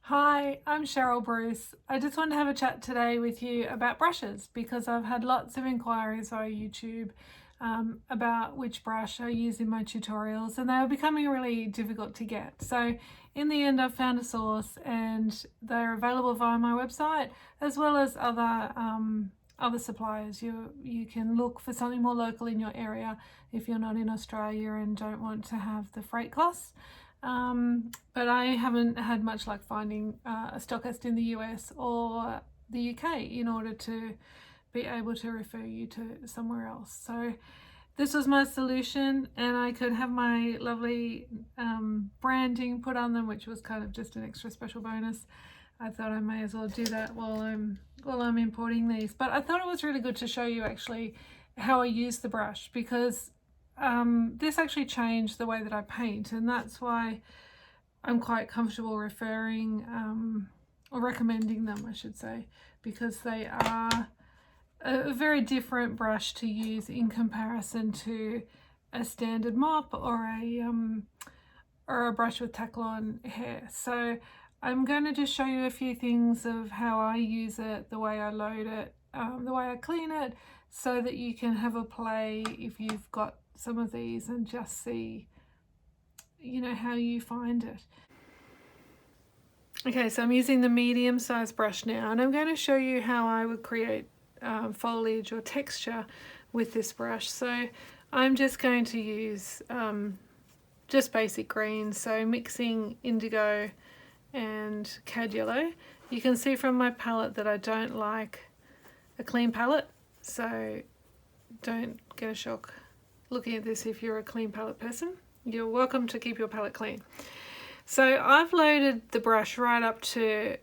Hi, I'm Cheryl Bruce. I just wanted to have a chat today with you about brushes because I've had lots of inquiries via YouTube about which brush I use in my tutorials, and they were becoming really difficult to get. So in the end, I've found a source and they're available via my website as well as other suppliers. You can look for something more local in your area if you're not in Australia and don't want to have the freight costs. But I haven't had much luck finding a stockist in the US or the UK in order to be able to refer you to somewhere else. So this was my solution, and I could have my lovely branding put on them, which was kind of just an extra special bonus. I thought I may as well do that while I'm importing these. But I thought it was really good to show you actually how I use the brush, because this actually changed the way that I paint, and that's why I'm quite comfortable referring or recommending them, I should say, because they are a very different brush to use in comparison to a standard mop or a brush with tack-on hair. So I'm going to just show you a few things of how I use it, the way I load it, the way I clean it, so that you can have a play if you've got some of these and just see, how you find it. Okay, so I'm using the medium size brush now, and I'm going to show you how I would create foliage or texture with this brush. So I'm just going to use just basic greens, so mixing indigo and cad yellow. You can see from my palette that I don't like a clean palette, so don't get a shock looking at this if you're a clean palette person. You're welcome to keep your palette clean. So I've loaded the brush right up to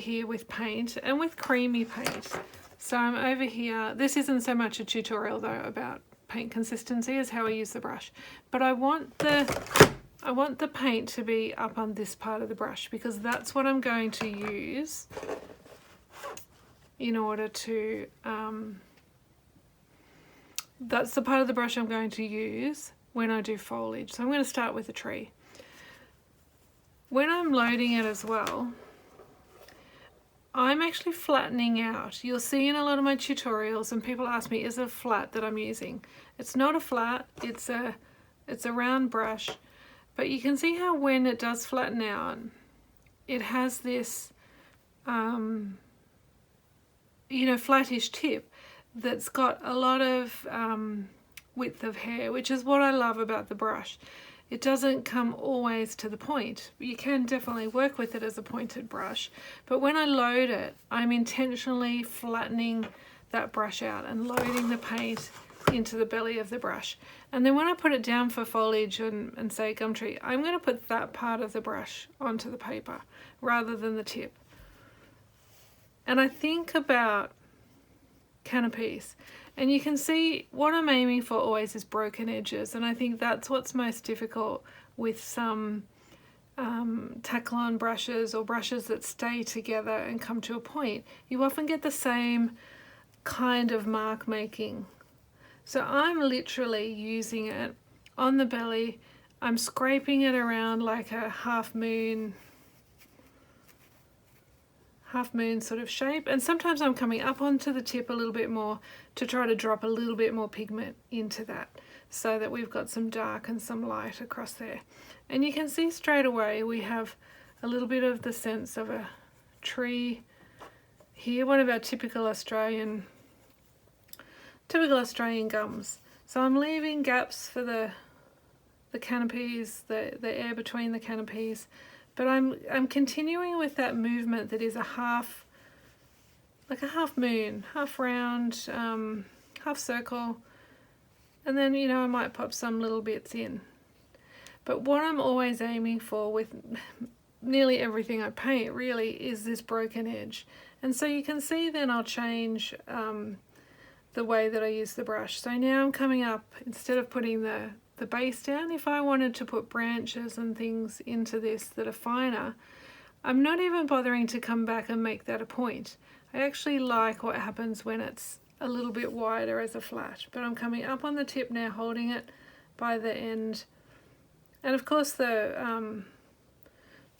here with paint, and with creamy paint. So I'm over here. This isn't so much a tutorial though about paint consistency as how I use the brush, but I want the paint to be up on this part of the brush, because that's what I'm going to use in order to that's the part of the brush I'm going to use when I do foliage. So I'm going to start with a tree. When I'm loading it as well, I'm actually flattening out. You'll see in a lot of my tutorials, and people ask me, is it a flat that I'm using? It's not a flat, it's a round brush, but you can see how when it does flatten out, it has this flattish tip that's got a lot of width of hair, which is what I love about the brush. It doesn't come always to the point. You can definitely work with it as a pointed brush, but when I load it, I'm intentionally flattening that brush out and loading the paint into the belly of the brush. And then when I put it down for foliage and say gum tree, I'm going to put that part of the brush onto the paper rather than the tip. And I think about canopies, and you can see what I'm aiming for always is broken edges, and I think that's what's most difficult with some tack-on brushes or brushes that stay together and come to a point. You often get the same kind of mark making. So I'm literally using it on the belly. I'm scraping it around like a half moon sort of shape, and sometimes I'm coming up onto the tip a little bit more to try to drop a little bit more pigment into that, so that we've got some dark and some light across there. And you can see straight away we have a little bit of the sense of a tree here, one of our typical Australian gums. So I'm leaving gaps for the canopies, the air between the canopies. But I'm continuing with that movement that is like a half moon, half round, half circle, and then I might pop some little bits in. But what I'm always aiming for with nearly everything I paint really is this broken edge. And so you can see then I'll change the way that I use the brush. So now I'm coming up, instead of putting the base down, if I wanted to put branches and things into this that are finer, I'm not even bothering to come back and make that a point. I actually like what happens when it's a little bit wider as a flat, but I'm coming up on the tip now, holding it by the end. And of course the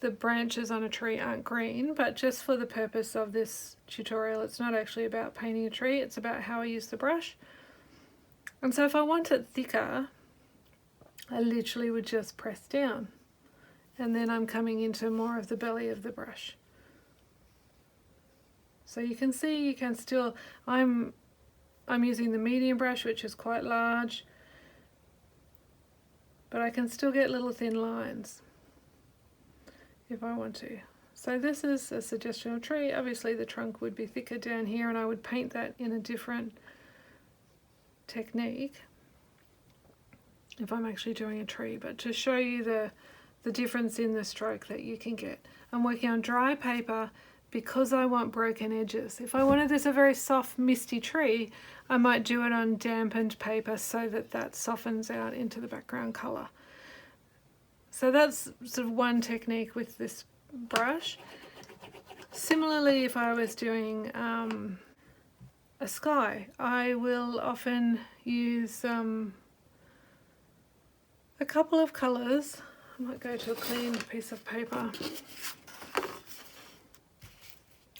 the branches on a tree aren't green, but just for the purpose of this tutorial, it's not actually about painting a tree, it's about how I use the brush. And so if I want it thicker, I literally would just press down, and then I'm coming into more of the belly of the brush. So you can see, you can still, I'm using the medium brush, which is quite large, but I can still get little thin lines if I want to. So this is a suggestion of a tree. Obviously the trunk would be thicker down here, and I would paint that in a different technique if I'm actually doing a tree, but to show you the difference in the stroke that you can get. I'm working on dry paper because I want broken edges. If I wanted this a very soft misty tree, I might do it on dampened paper so that that softens out into the background colour. So that's sort of one technique with this brush. Similarly, if I was doing a sky, I will often use a couple of colours. I might go to a clean piece of paper.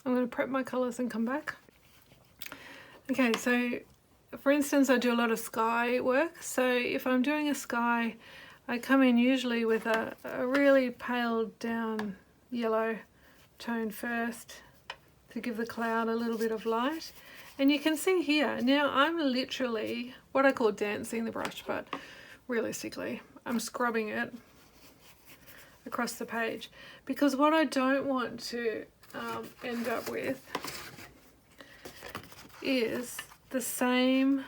I'm going to prep my colours and come back. Okay, so for instance, I do a lot of sky work. So if I'm doing a sky, I come in usually with a really pale down yellow tone first to give the cloud a little bit of light. And you can see here, now I'm literally what I call dancing the brush, but realistically I'm scrubbing it across the page, because what I don't want to end up with is the same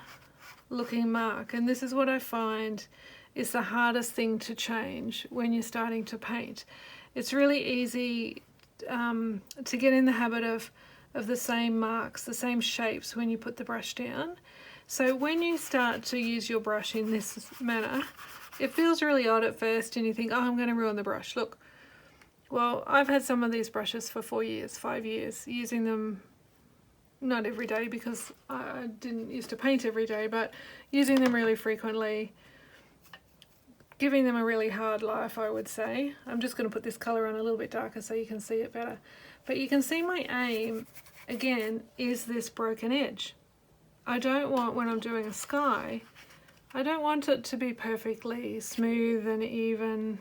looking mark. And this is what I find is the hardest thing to change when you're starting to paint. It's really easy to get in the habit of the same marks, the same shapes when you put the brush down. So when you start to use your brush in this manner, it feels really odd at first and you think, oh, I'm going to ruin the brush. Look, well, I've had some of these brushes for 4 years, 5 years, using them not every day because I didn't used to paint every day, but using them really frequently, giving them a really hard life, I would say. I'm just going to put this colour on a little bit darker so you can see it better. But you can see my aim, again, is this broken edge. I don't want, when I'm doing a sky, I don't want it to be perfectly smooth and even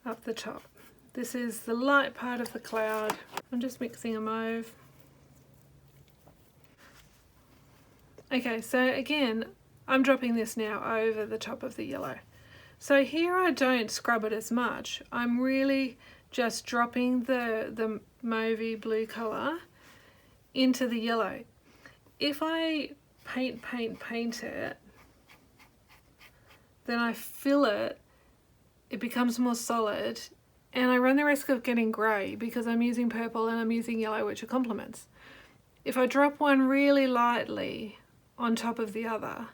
up the top. This is the light part of the cloud. I'm just mixing a mauve. Okay, so again, I'm dropping this now over the top of the yellow. So here I don't scrub it as much. I'm really just dropping the mauvey blue colour into the yellow. If I paint it, then I fill it, it becomes more solid, and I run the risk of getting grey because I'm using purple and I'm using yellow, which are complements. If I drop one really lightly on top of the other,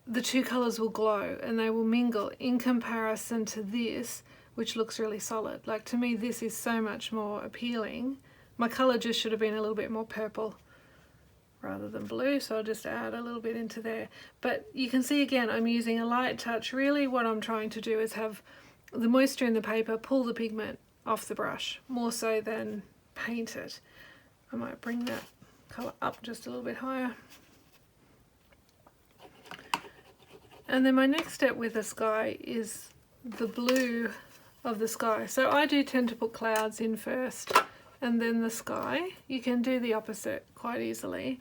the two colours will glow and they will mingle in comparison to this, which looks really solid. Like, to me, this is so much more appealing. My colour just should have been a little bit more purple rather than blue, so I'll just add a little bit into there. But you can see again, I'm using a light touch. Really what I'm trying to do is have the moisture in the paper pull the pigment off the brush, more so than paint it. I might bring that colour up just a little bit higher. And then my next step with the sky is the blue of the sky. So I do tend to put clouds in first and then the sky. You can do the opposite quite easily.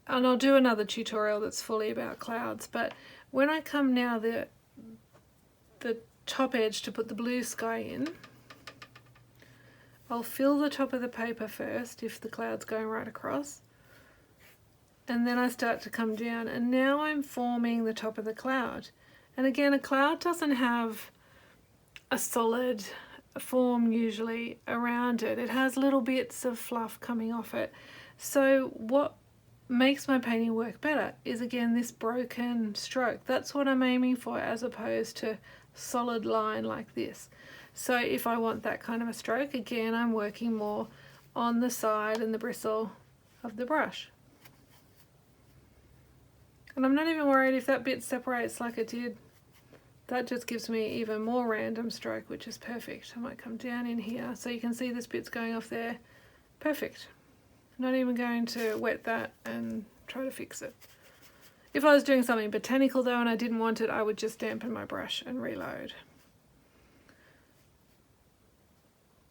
And I'll do another tutorial that's fully about clouds. But when I come now the top edge to put the blue sky in, I'll fill the top of the paper first if the cloud's going right across. And then I start to come down, and now I'm forming the top of the cloud. And again, a cloud doesn't have a solid form usually around it. It has little bits of fluff coming off it. So what makes my painting work better is, again, this broken stroke. That's what I'm aiming for, as opposed to solid line like this. So if I want that kind of a stroke, again, I'm working more on the side and the bristle of the brush. And I'm not even worried if that bit separates like it did that just gives me even more random stroke, which is perfect. I might come down in here so you can see this bit's going off there. Perfect. Not even going to wet that and try to fix it. If I was doing something botanical though and I didn't want it, I would just dampen my brush and reload.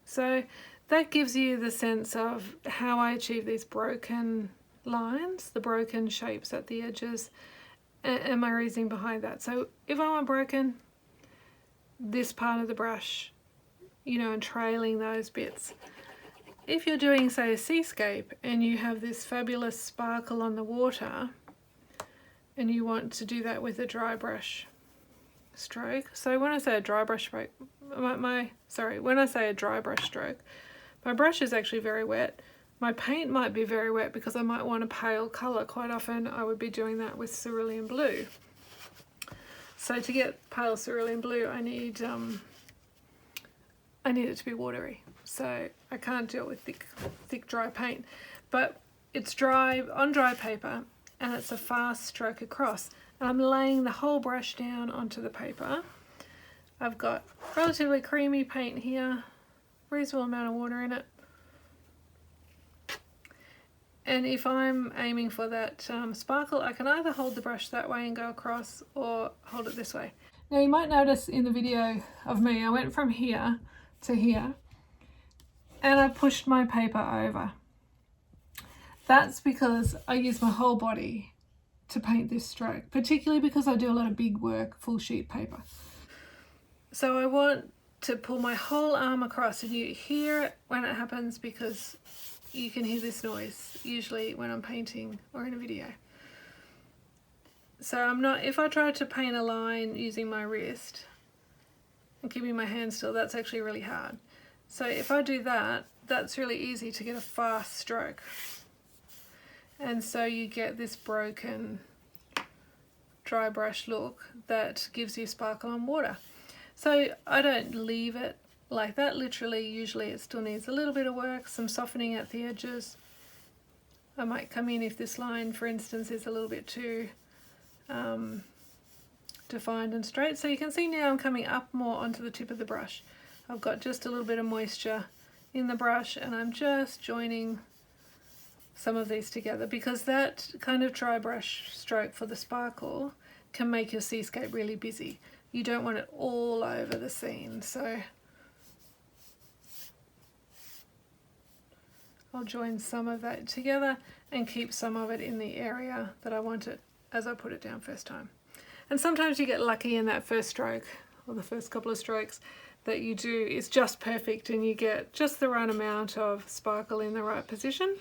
So that gives you the sense of how I achieve these broken lines, the broken shapes at the edges, and my reasoning behind that. So if I want broken, this part of the brush, you know, and trailing those bits. If you're doing, say, a seascape and you have this fabulous sparkle on the water and you want to do that with a dry brush stroke. So when I say a dry brush stroke, when I say a dry brush stroke, my brush is actually very wet. My paint might be very wet because I might want a pale colour. Quite often I would be doing that with cerulean blue. So to get pale cerulean blue, I need it to be watery. So I can't do it with thick dry paint. But it's dry on dry paper and it's a fast stroke across. And I'm laying the whole brush down onto the paper. I've got relatively creamy paint here, reasonable amount of water in it. And if I'm aiming for that sparkle, I can either hold the brush that way and go across or hold it this way. Now you might notice in the video of me, I went from here to here and I pushed my paper over. That's because I use my whole body to paint this stroke, particularly because I do a lot of big work, full sheet paper. So I want to pull my whole arm across, and you hear it when it happens because you can hear this noise usually when I'm painting or in a video. So I'm not, if I try to paint a line using my wrist and keeping my hand still, that's actually really hard. So if I do that, that's really easy to get a fast stroke. And so you get this broken dry brush look that gives you sparkle on water. So I don't leave it like that. Literally, usually it still needs a little bit of work, some softening at the edges. I might come in if this line, for instance, is a little bit too defined and straight. So you can see now I'm coming up more onto the tip of the brush. I've got just a little bit of moisture in the brush and I'm just joining some of these together, because that kind of dry brush stroke for the sparkle can make your seascape really busy. You don't want it all over the scene, so I'll join some of that together and keep some of it in the area that I want it as I put it down first time. And sometimes you get lucky in that first stroke, or the first couple of strokes that you do is just perfect and you get just the right amount of sparkle in the right position.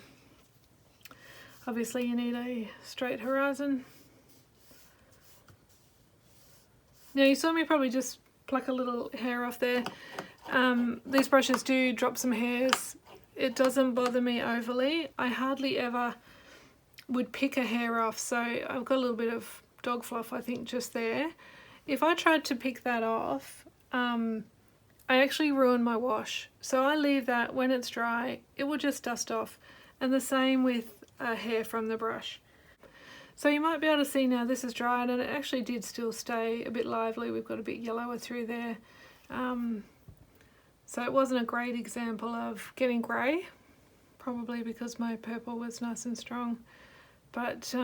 Obviously you need a straight horizon. Now you saw me probably just pluck a little hair off there. These brushes do drop some hairs. It doesn't bother me overly. I hardly ever would pick a hair off, so I've got a little bit of dog fluff I think just there. If I tried to pick that off, I actually ruin my wash. So I leave that when it's dry, it will just dust off. And the same with hair from the brush. So you might be able to see now this is dried and it actually did still stay a bit lively. We've got a bit yellower through there. So it wasn't a great example of getting grey, probably because my purple was nice and strong. But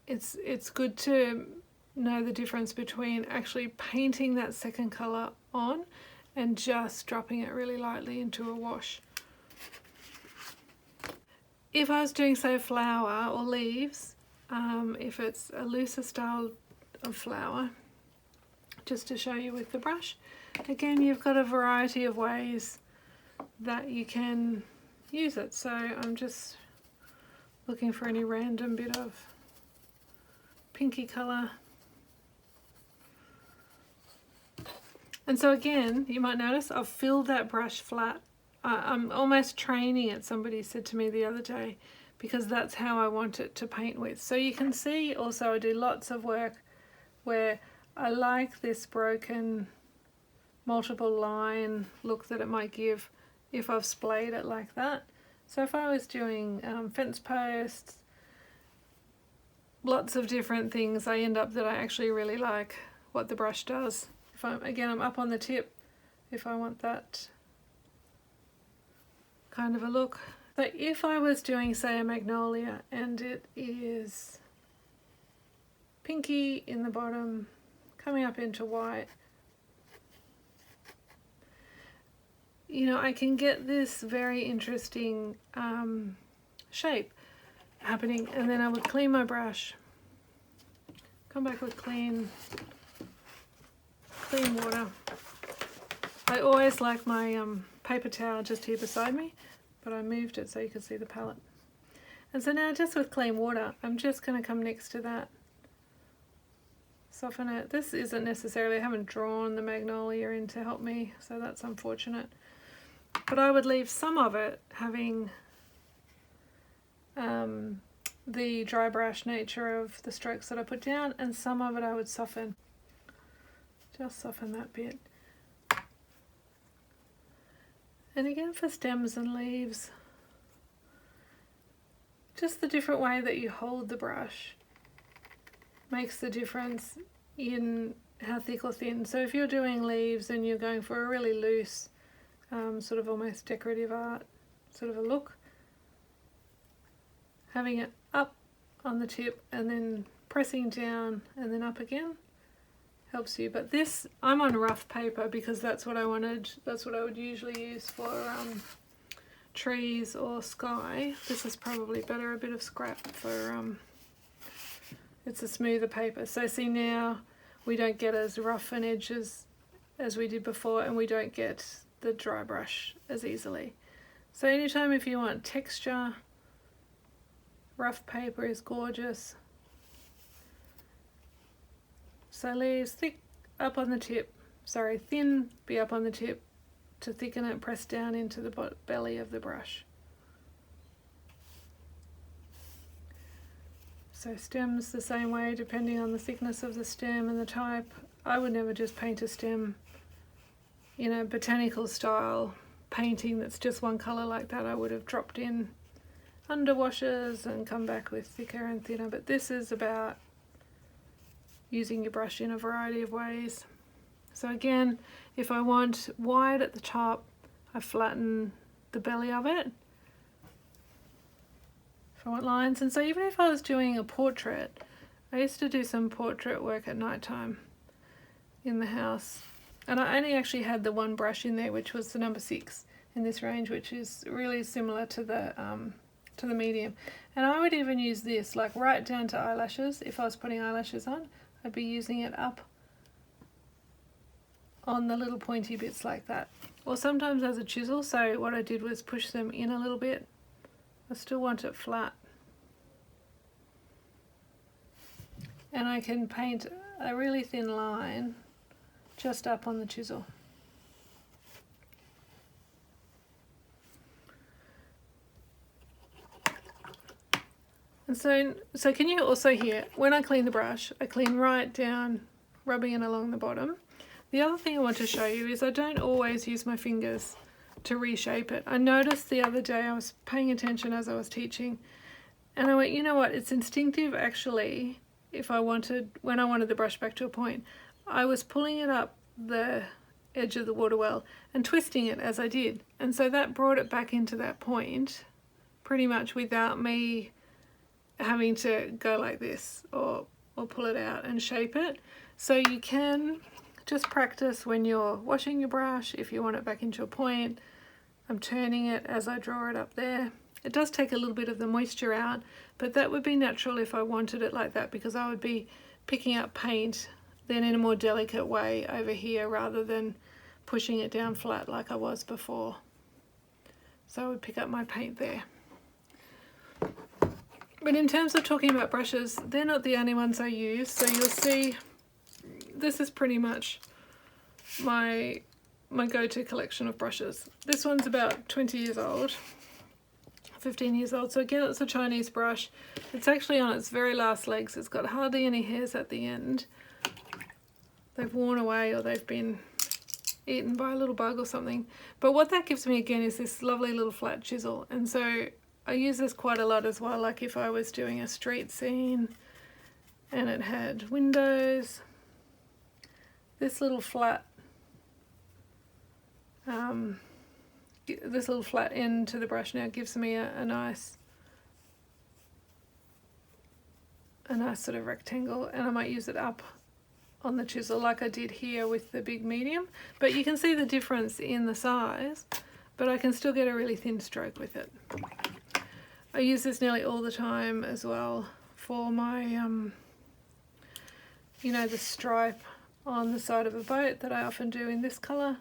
it's good to know the difference between actually painting that second colour on and just dropping it really lightly into a wash. If I was doing, say, a flower or leaves, if it's a looser style of flower, just to show you with the brush, again, you've got a variety of ways that you can use it. So I'm just looking for any random bit of pinky colour. And so again, you might notice I've filled that brush flat. I'm almost training it, somebody said to me the other day, because that's how I want it to paint with. So you can see also I do lots of work where I like this broken multiple line look that it might give if I've splayed it like that. So if I was doing fence posts, lots of different things, I end up that I actually really like what the brush does. If I'm up on the tip, if I want that kind of a look. So if I was doing, say, a magnolia and it is pinky in the bottom, coming up into white, you know, I can get this very interesting shape happening. And then I would clean my brush, come back with clean water. I always like my paper towel just here beside me, but I moved it so you could see the palette. And so now just with clean water, I'm just going to come next to that, soften it. This isn't necessarily, I haven't drawn the magnolia in to help me, so that's unfortunate. But I would leave some of it having the dry brush nature of the strokes that I put down, and some of it I would soften. Just soften that bit. And again for stems and leaves, just the different way that you hold the brush makes the difference in how thick or thin. So if you're doing leaves and you're going for a really loose, sort of almost decorative art sort of a look, having it up on the tip and then pressing down and then up again helps you. But this, I'm on rough paper because that's what I wanted, that's what I would usually use for trees or sky. This is probably better, a bit of scrap for, it's a smoother paper. So see, now we don't get as rough an edges as we did before, and we don't get the dry brush as easily. So anytime if you want texture, rough paper is gorgeous. So leaves thick up on the tip, sorry, thin be up on the tip to thicken it, press down into the belly of the brush. So stems the same way, depending on the thickness of the stem and the type. I would never just paint a stem in a botanical style painting that's just one colour like that. I would have dropped in underwashes and come back with thicker and thinner, but this is about using your brush in a variety of ways. So again, if I want wide at the top, I flatten the belly of it. If I want lines, and so even if I was doing a portrait, I used to do some portrait work at night time in the house, and I only actually had the one brush in there, which was the number 6 in this range, which is really similar to the medium. And I would even use this like right down to eyelashes. If I was putting eyelashes on, I'd be using it up on the little pointy bits like that, or sometimes as a chisel. So what I did was push them in a little bit. I still want it flat, and I can paint a really thin line just up on the chisel. And so can you also hear, when I clean the brush, I clean right down, rubbing it along the bottom. The other thing I want to show you is I don't always use my fingers to reshape it. I noticed the other day, I was paying attention as I was teaching, and I went, you know what, it's instinctive actually. When I wanted the brush back to a point, I was pulling it up the edge of the water well and twisting it as I did. And so that brought it back into that point pretty much without me having to go like this or pull it out and shape it. So you can just practice when you're washing your brush. If you want it back into a point, I'm turning it as I draw it up there. It does take a little bit of the moisture out, but that would be natural if I wanted it like that, because I would be picking up paint then in a more delicate way over here rather than pushing it down flat like I was before. So I would pick up my paint there. But in terms of talking about brushes, they're not the only ones I use. So you'll see this is pretty much my go-to collection of brushes. This one's about 20 years old, 15 years old. So again, it's a Chinese brush. It's actually on its very last legs. It's got hardly any hairs at the end. They've worn away or they've been eaten by a little bug or something. But what that gives me again is this lovely little flat chisel. And so I use this quite a lot as well, like if I was doing a street scene, and it had windows. This little flat end to the brush now gives me a nice sort of rectangle, and I might use it up on the chisel like I did here with the big medium, but you can see the difference in the size, but I can still get a really thin stroke with it. I use this nearly all the time as well for my you know, the stripe on the side of a boat that I often do in this colour.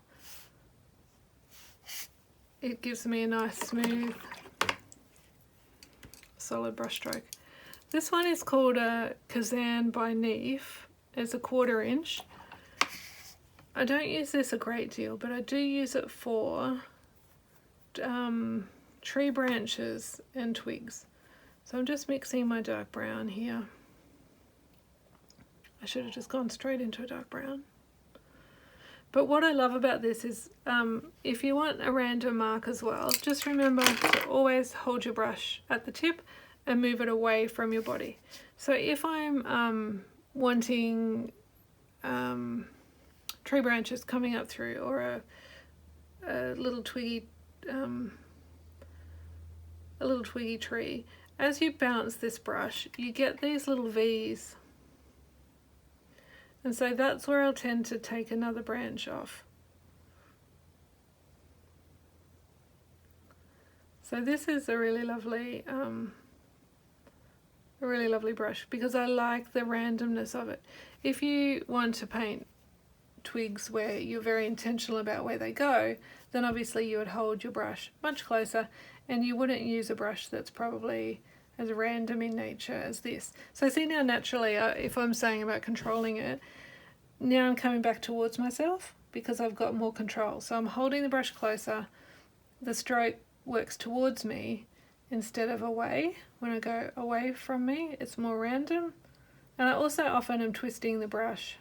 It gives me a nice smooth solid brush stroke. This one is called a Kazan by Neef. It's a 1/4 inch. I don't use this a great deal, but I do use it for tree branches and twigs. So I'm just mixing my dark brown here. I should have just gone straight into a dark brown. But what I love about this is if you want a random mark as well, just remember to always hold your brush at the tip and move it away from your body. So if I'm wanting tree branches coming up through, or a little twiggy tree, as you bounce this brush, you get these little V's. And so that's where I'll tend to take another branch off. So this is a really lovely brush because I like the randomness of it. If you want to paint twigs where you're very intentional about where they go, then obviously you would hold your brush much closer and you wouldn't use a brush that's probably as random in nature as this. So see now naturally, if I'm saying about controlling it, now I'm coming back towards myself because I've got more control. So I'm holding the brush closer, the stroke works towards me instead of away. When I go away from me, it's more random. And I also often am twisting the brush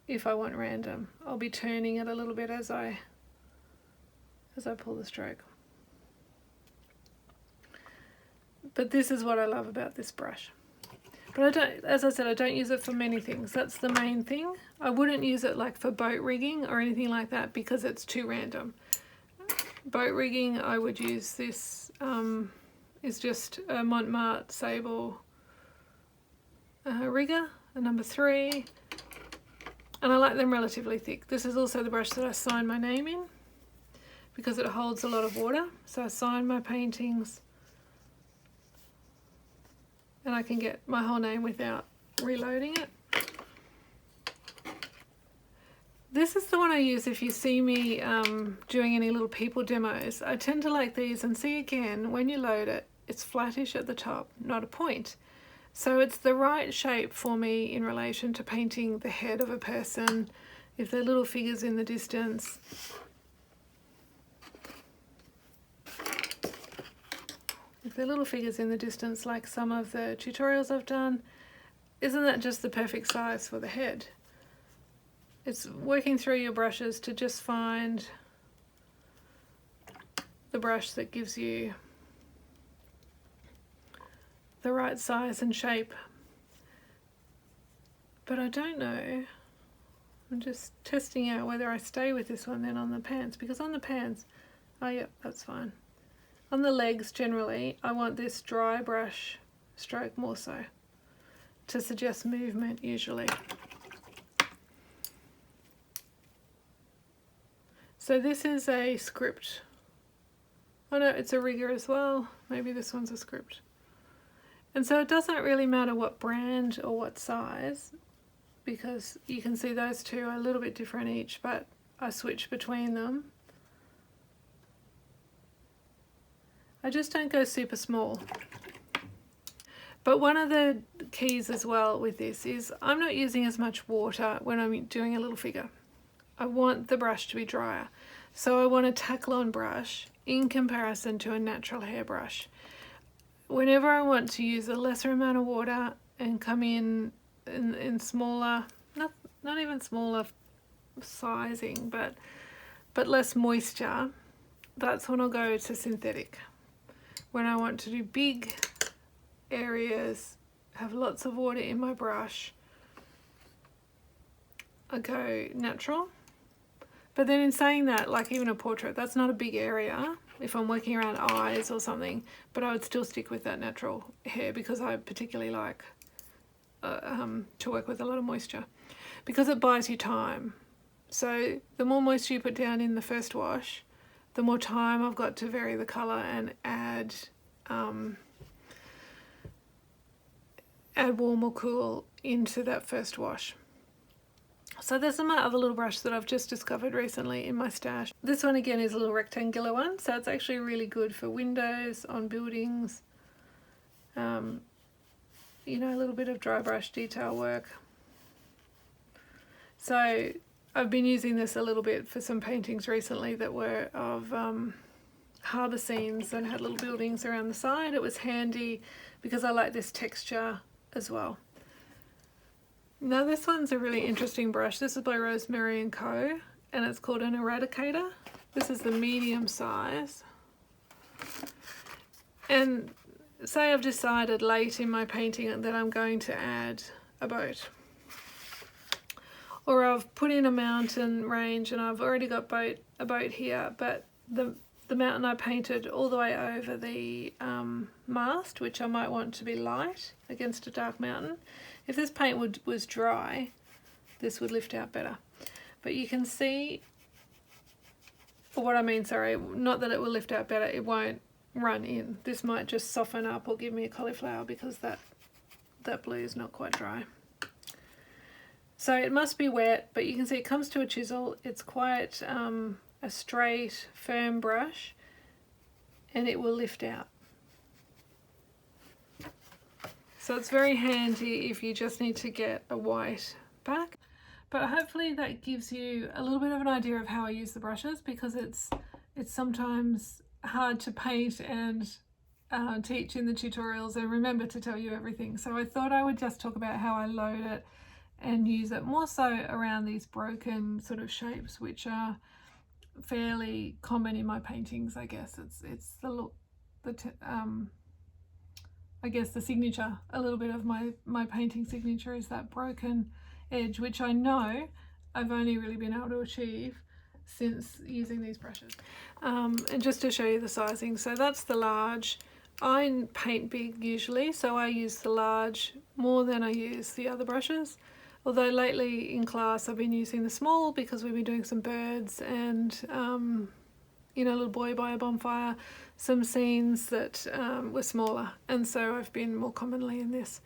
if I want random. I'll be turning it a little bit as I pull the stroke. But this is what I love about this brush. But I don't, as I said, I don't use it for many things. That's the main thing. I wouldn't use it like for boat rigging or anything like that because it's too random. Boat rigging, I would use this, is just a Montmartre Sable rigger, a number 3. And I like them relatively thick. This is also the brush that I sign my name in because it holds a lot of water. So I sign my paintings and I can get my whole name without reloading it. This is the one I use if you see me doing any little people demos. I tend to like these, and see again, when you load it, it's flattish at the top, not a point. So it's the right shape for me in relation to painting the head of a person, if they're little figures in the distance. If they're little figures in the distance, like some of the tutorials I've done, isn't that just the perfect size for the head? It's working through your brushes to just find the brush that gives you the right size and shape. But I don't know. I'm just testing out whether I stay with this one then on the pants, because on the pants, oh yeah, that's fine. On the legs generally, I want this dry brush stroke more so, to suggest movement usually. So this is a script. Oh no, it's a rigger as well. Maybe this one's a script. And so it doesn't really matter what brand or what size, because you can see those two are a little bit different each, but I switch between them. I just don't go super small. But one of the keys as well with this is I'm not using as much water when I'm doing a little figure. I want the brush to be drier. So I want a tack-on brush in comparison to a natural hair brush. Whenever I want to use a lesser amount of water and come in smaller, not even smaller sizing, but less moisture, that's when I'll go to synthetic. When I want to do big areas, have lots of water in my brush, I go natural. But then in saying that, like even a portrait, that's not a big area if I'm working around eyes or something, but I would still stick with that natural hair because I particularly like to work with a lot of moisture, because it buys you time. So the more moisture you put down in the first wash, the more time I've got to vary the colour and add warm or cool into that first wash. So there's my other little brush that I've just discovered recently in my stash. This one again is a little rectangular one, so it's actually really good for windows, on buildings, you know, a little bit of dry brush detail work. So I've been using this a little bit for some paintings recently that were of harbour scenes and had little buildings around the side. It was handy because I like this texture as well. Now this one's a really interesting brush. This is by Rosemary & Co. and it's called an Eradicator. This is the medium size. And say I've decided late in my painting that I'm going to add a boat. Or I've put in a mountain range and I've already got a boat here, but the mountain I painted all the way over the mast, which I might want to be light against a dark mountain. If this paint was dry, this would lift out better. But you can see, or what I mean, sorry, not that it will lift out better, it won't run in. This might just soften up or give me a cauliflower because that blue is not quite dry. So it must be wet, but you can see it comes to a chisel. It's quite a straight, firm brush, and it will lift out. So it's very handy if you just need to get a white back. But hopefully that gives you a little bit of an idea of how I use the brushes, because it's sometimes hard to paint and teach in the tutorials and remember to tell you everything. So I thought I would just talk about how I load it and use it more so around these broken sort of shapes, which are fairly common in my paintings. I guess it's the look, I guess the signature, a little bit of my painting signature is that broken edge, which I know I've only really been able to achieve since using these brushes. And just to show you the sizing, so that's the large. I paint big usually, so I use the large more than I use the other brushes. Although lately in class I've been using the small because we've been doing some birds and you know, a little boy by a bonfire, some scenes that were smaller, and so I've been more commonly in this.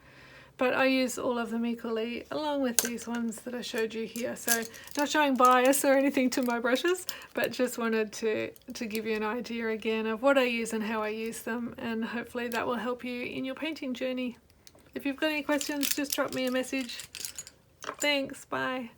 But I use all of them equally, along with these ones that I showed you here. So not showing bias or anything to my brushes, but just wanted to give you an idea again of what I use and how I use them, and hopefully that will help you in your painting journey. If you've got any questions, just drop me a message. Thanks, bye.